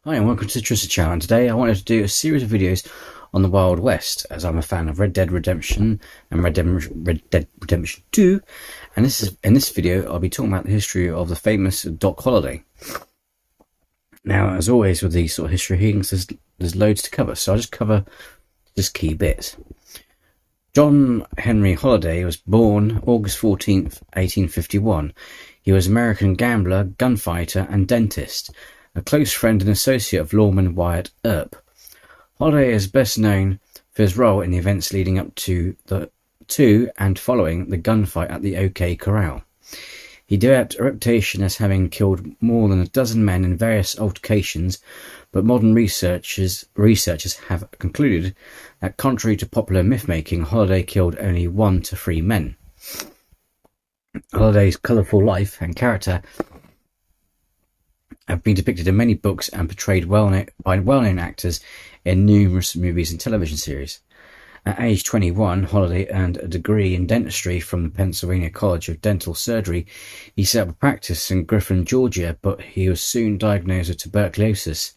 Hi and welcome to the Tristan channel, and today I wanted to do a series of videos on the Wild West, as I'm a fan of Red Dead Redemption and Red Dead Redemption 2, and in this video I'll be talking about the history of the famous Doc Holliday. Now, as always with these sort of history hearings, there's loads to cover, so I'll just cover just key bits. John Henry Holliday was born August 14th, 1851. He was an American gambler, gunfighter and dentist, a close friend and associate of lawman Wyatt Earp. Holliday is best known for his role in the events leading up to and following the gunfight at the OK Corral. He developed a reputation as having killed more than a dozen men in various altercations, but modern researchers have concluded that, contrary to popular myth-making, Holliday killed only 1 to 3 men. Holliday's colourful life and character have been depicted in many books and portrayed by well-known actors in numerous movies and television series. At age 21, Holliday earned a degree in dentistry from the Pennsylvania College of Dental Surgery. He set up a practice in Griffin, Georgia, but he was soon diagnosed with tuberculosis,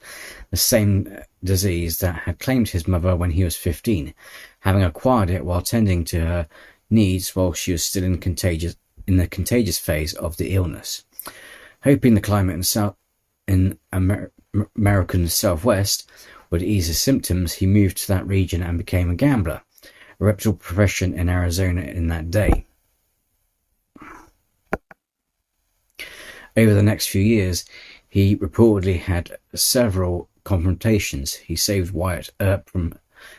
the same disease that had claimed his mother when he was 15, having acquired it while tending to her needs while she was still in the contagious phase of the illness. Hoping the climate in American Southwest would ease his symptoms, he moved to that region and became a gambler, a reputable profession in Arizona in that day. Over the next few years, he reportedly had several confrontations. He saved Wyatt Earp from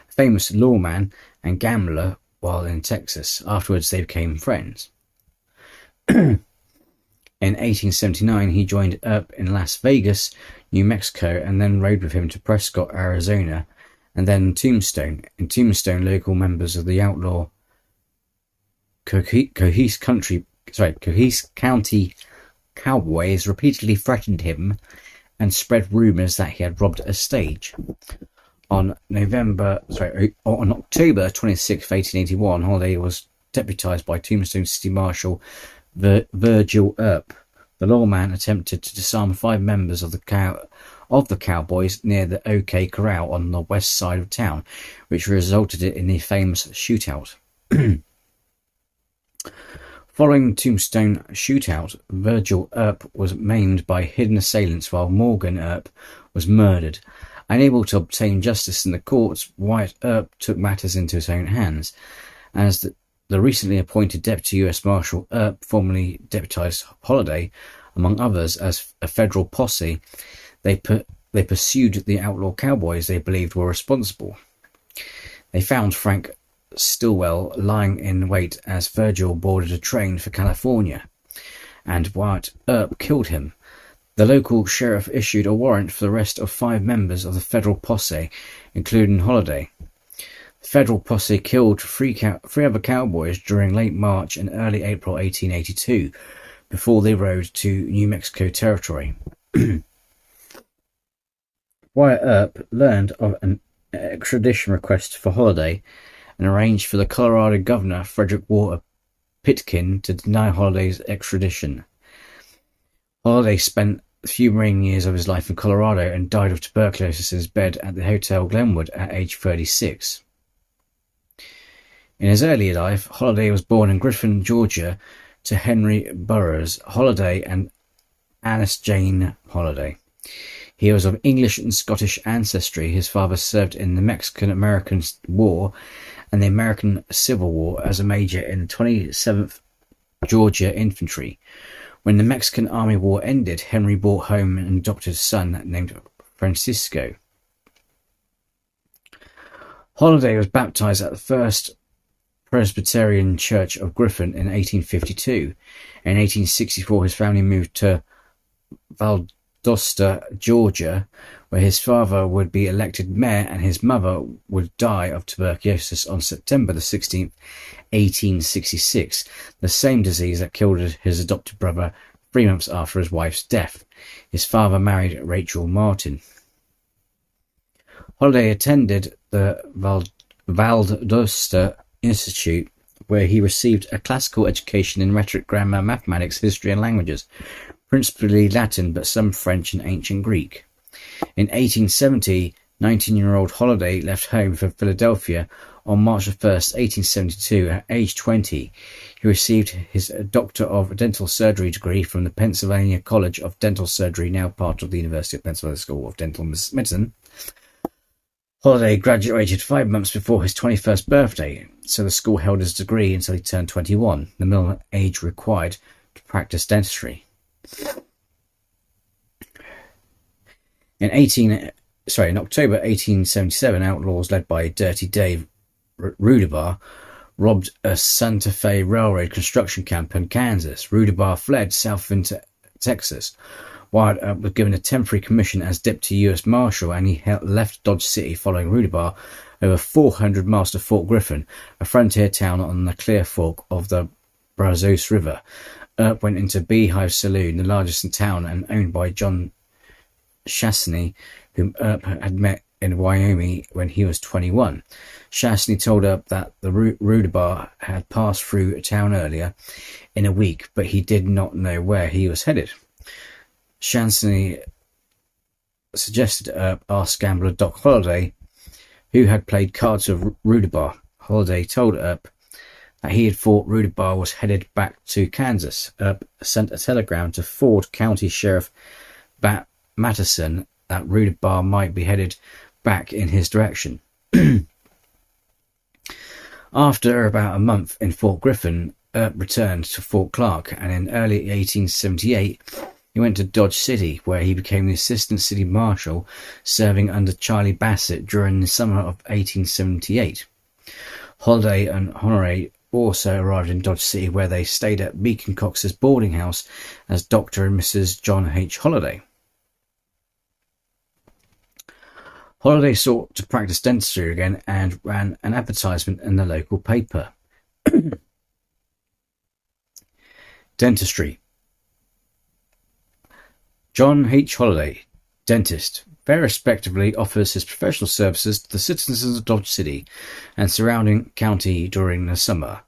a famous lawman and gambler while in Texas. Afterwards, they became friends. In 1879, he joined Earp in Las Vegas, New Mexico, and then rode with him to Prescott, Arizona, and then Tombstone. In Tombstone, local members of the outlaw Cohise County Cowboys repeatedly threatened him and spread rumors that he had robbed a stage. On October 26, 1881, Holliday was deputized by Tombstone City Marshal Virgil Earp. The lawman attempted to disarm 5 members of the Cowboys near the OK Corral on the west side of town, which resulted in the famous shootout. Following Tombstone shootout, Virgil Earp was maimed by hidden assailants while Morgan Earp was murdered. Unable to obtain justice in the courts, Wyatt Earp took matters into his own hands. As the recently appointed Deputy U.S. Marshal Earp formally deputized Holliday, among others, as a federal posse. They pursued the outlaw cowboys they believed were responsible. They found Frank Stilwell lying in wait as Virgil boarded a train for California, and Wyatt Earp killed him. The local sheriff issued a warrant for the arrest of 5 members of the federal posse, including Holliday. The federal posse killed 3 other cowboys during late March and early April 1882, before they rode to New Mexico territory. Wyatt Earp learned of an extradition request for Holliday and arranged for the Colorado governor, Frederick Walter Pitkin, to deny Holliday's extradition. Holliday spent a few remaining years of his life in Colorado and died of tuberculosis in his bed at the Hotel Glenwood at age 36. In his early life, Holliday was born in Griffin, Georgia, to Henry Burroughs Holliday and Alice Jane Holliday. He was of English and Scottish ancestry. His father served in the Mexican-American War and the American Civil War as a major in the 27th Georgia Infantry. When the Mexican Army War ended, Henry brought home an adopted son named Francisco. Holliday was baptized at the First Presbyterian Church of Griffin in 1852. In 1864, his family moved to Valdosta, Georgia, where his father would be elected mayor and his mother would die of tuberculosis on September the 16th, 1866, the same disease that killed his adopted brother 3 months after his wife's death. His father married Rachel Martin. Holliday attended the Valdosta Institute, where he received a classical education in rhetoric, grammar, mathematics, history and languages, principally Latin, but some French and ancient Greek. In 1870, 19-year-old Holliday left home for Philadelphia on March 1st, 1872. At age 20, he received his Doctor of Dental Surgery degree from the Pennsylvania College of Dental Surgery, now part of the University of Pennsylvania School of Dental Medicine. Holliday graduated 5 months before his 21st birthday, so the school held his degree until he turned 21, the minimum age required to practice dentistry. In October 1877, outlaws led by Dirty Dave Rudabaugh robbed a Santa Fe Railroad construction camp in Kansas. Rudabaugh fled south into Texas. Wyatt Earp was given a temporary commission as Deputy U.S. Marshal, and he left Dodge City following Rudabaugh over 400 miles to Fort Griffin, a frontier town on the Clear Fork of the Brazos River. Earp went into Beehive Saloon, the largest in town and owned by John Chastanet, whom Earp had met in Wyoming when he was 21. Chastanet told Earp that the Rudabaugh had passed through a town earlier in a week, but he did not know where he was headed. Chastanet suggested Earp ask gambler Doc Holliday, who had played cards with Rudabaugh. Holliday told Earp that he had thought Rudabaugh was headed back to Kansas. Earp sent a telegram to Ford County Sheriff Matteson that Rudabaugh might be headed back in his direction. After about a month in Fort Griffin, Earp returned to Fort Clark, and in early 1878 he went to Dodge City, where he became the Assistant City Marshal, serving under Charlie Bassett during the summer of 1878. Holliday and Honoré also arrived in Dodge City, where they stayed at Beacon Cox's boarding house as Dr. and Mrs. John H. Holliday. Holliday sought to practice dentistry again and ran an advertisement in the local paper. Dentistry. John H. Holliday, dentist, very respectively offers his professional services to the citizens of Dodge City and surrounding county during the summer.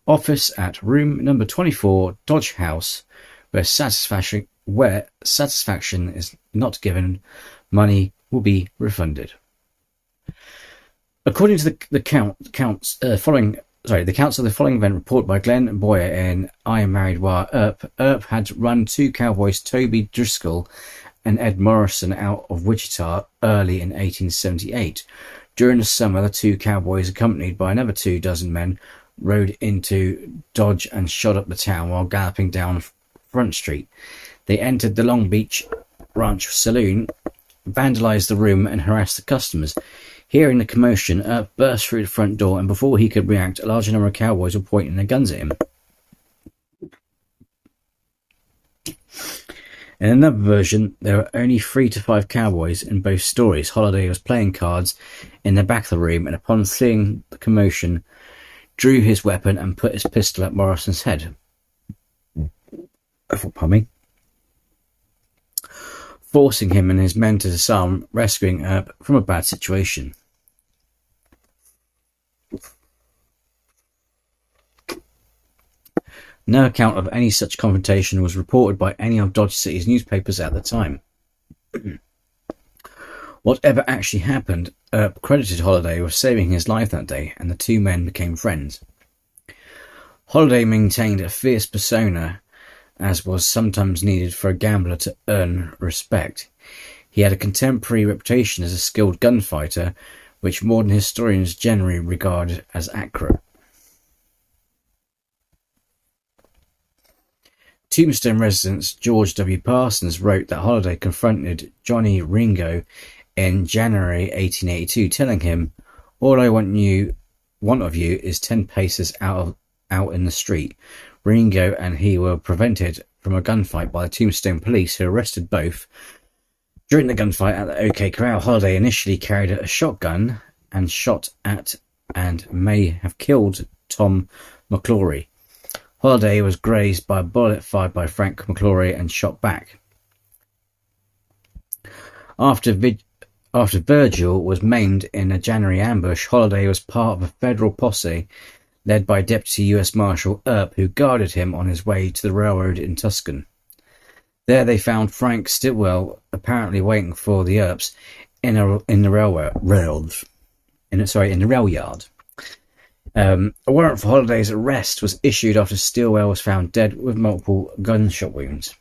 Office at room number 24, Dodge House, where satisfaction is not given, money will be refunded. According to the accounts of the following event reported by Glenn Boyer in I Married Wyatt Earp, Earp had run two cowboys, Toby Driscoll and Ed Morrison, out of Wichita early in 1878. During the summer, the two cowboys, accompanied by another 24 men, rode into Dodge and shot up the town while galloping down Front Street. They entered the Long Beach Ranch Saloon, vandalized the room, and harassed the customers. Hearing the commotion, Earp burst through the front door, and before he could react, a large number of cowboys were pointing their guns at him. In another version, there were only 3 to 5 cowboys in both stories. Holliday was playing cards in the back of the room, and upon seeing the commotion, drew his weapon and put his pistol at Morrison's head. Forcing him and his men to disarm, rescuing Earp from a bad situation. No account of any such confrontation was reported by any of Dodge City's newspapers at the time. Whatever actually happened, Earp credited Holliday with saving his life that day, and the two men became friends. Holliday maintained a fierce persona, as was sometimes needed for a gambler to earn respect. He had a contemporary reputation as a skilled gunfighter, which modern historians generally regard as accurate. Tombstone resident George W. Parsons wrote that Holliday confronted Johnny Ringo in January 1882, telling him, "All I want of you is 10 paces out in the street." Ringo and he were prevented from a gunfight by the Tombstone police, who arrested both. During the gunfight at the OK Corral, Holliday initially carried a shotgun and shot at and may have killed Tom McClory. Holliday was grazed by a bullet fired by Frank McClory and shot back. After Virgil was maimed in a January ambush, Holliday was part of a federal posse led by Deputy U.S. Marshal Earp, who guarded him on his way to the railroad in Tucson. There they found Frank Stillwell apparently waiting for the Earps in the rail yard. A warrant for Holliday's arrest was issued after Stillwell was found dead with multiple gunshot wounds.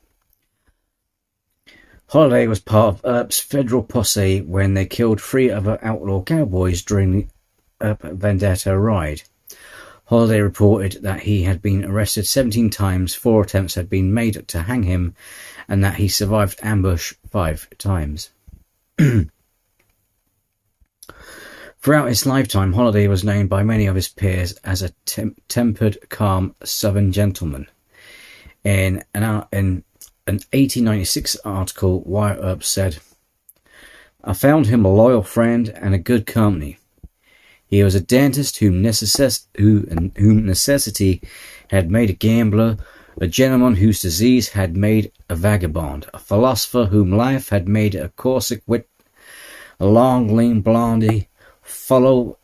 Holliday was part of Earp's federal posse when they killed 3 other outlaw cowboys during the Earp Vendetta ride. Holliday reported that he had been arrested 17 times, 4 attempts had been made to hang him, and that he survived ambush 5 times. Throughout his lifetime, Holliday was known by many of his peers as a tempered, calm Southern gentleman. In an 1896 article, Wyatt Earp said, "I found him a loyal friend and a good company. He was a dentist whom necessity had made a gambler, a gentleman whose disease had made a vagabond, a philosopher whom life had made a Corsic wit, a long, lean blondie, fellow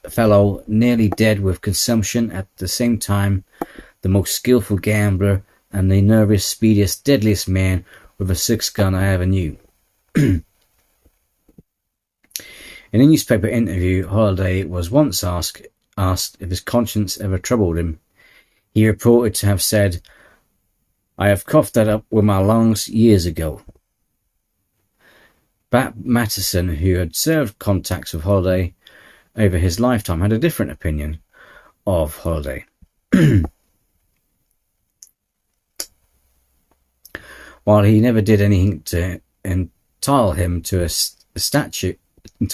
nearly dead with consumption at the same time, the most skillful gambler, and the nervous, speediest, deadliest man with a 6-gun I ever knew." In a newspaper interview, Holliday was once asked if his conscience ever troubled him. He reported to have said, "I have coughed that up with my lungs years ago." Bat Mattison, who had served contacts with Holliday over his lifetime, had a different opinion of Holliday. While he never did anything to entitle him to a statue in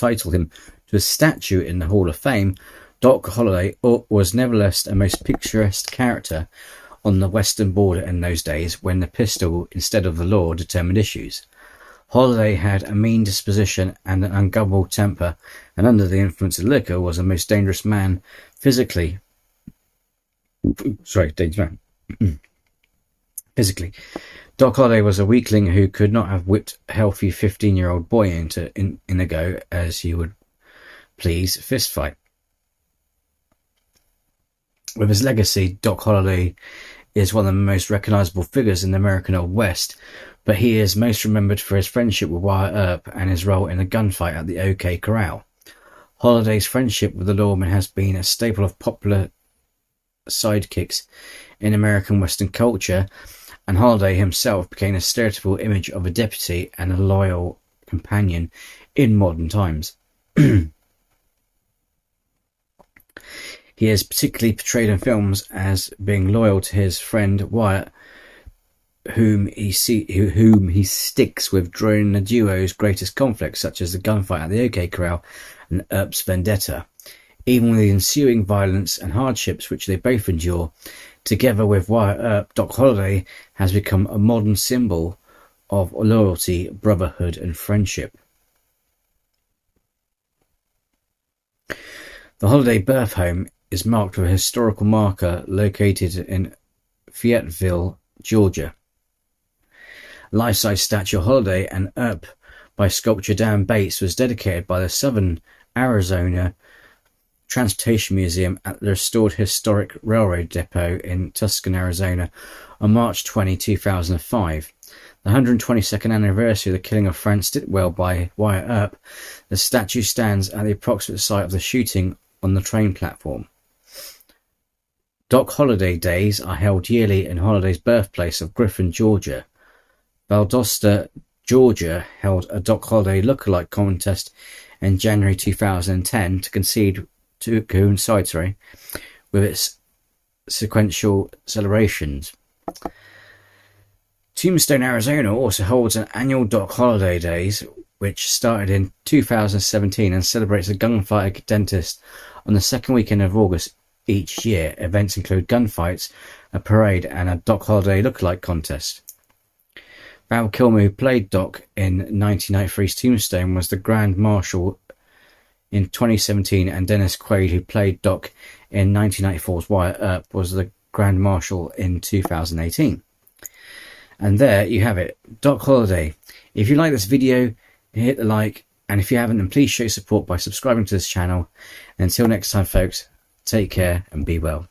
the Hall of Fame, Doc Holliday was nevertheless a most picturesque character on the western border in those days when the pistol instead of the law determined issues. Holliday had a mean disposition and an ungovernable temper, and under the influence of liquor was a most dangerous man physically. Doc Holliday was a weakling who could not have whipped a healthy 15-year-old boy in a go as he would please fist fight. With his legacy, Doc Holliday is one of the most recognizable figures in the American Old West, but he is most remembered for his friendship with Wyatt Earp and his role in a gunfight at the OK Corral. Holliday's friendship with the lawman has been a staple of popular sidekicks in American Western culture, and Holliday himself became a stereotypical image of a deputy and a loyal companion in modern times. He is particularly portrayed in films as being loyal to his friend Wyatt, whom he sticks with during the duo's greatest conflicts, such as the gunfight at the OK Corral and Earp's Vendetta. Even with the ensuing violence and hardships which they both endure, together with Wyatt Earp, Doc Holliday has become a modern symbol of loyalty, brotherhood, and friendship. The Holliday birth home is marked with a historical marker located in Fayetteville, Georgia. Life-size statue of Holliday and Earp by sculptor Dan Bates was dedicated by the Southern Arizona Transportation Museum at the restored historic railroad depot in Tucson, Arizona on March 20, 2005. The 122nd anniversary of the killing of Frank Stillwell by Wyatt Earp, the statue stands at the approximate site of the shooting on the train platform. Doc Holliday Days are held yearly in Holliday's birthplace of Griffin, Georgia. Valdosta, Georgia held a Doc Holliday lookalike contest in January 2010 to coincide with its sequential celebrations. Tombstone, Arizona also holds an annual Doc Holliday Days, which started in 2017 and celebrates a gunfighter dentist on the second weekend of August each year. Events include gunfights, a parade, and a Doc Holliday lookalike contest. Val Kilmer, who played Doc in 1993's Tombstone, was the Grand Marshal in 2017, and Dennis Quaid, who played Doc in 1994's Wyatt Earp, was the Grand Marshal in 2018. And there you have it, Doc Holliday. If you like this video, hit the like, and if you haven't, then please show your support by subscribing to this channel. And until next time, folks, take care and be well.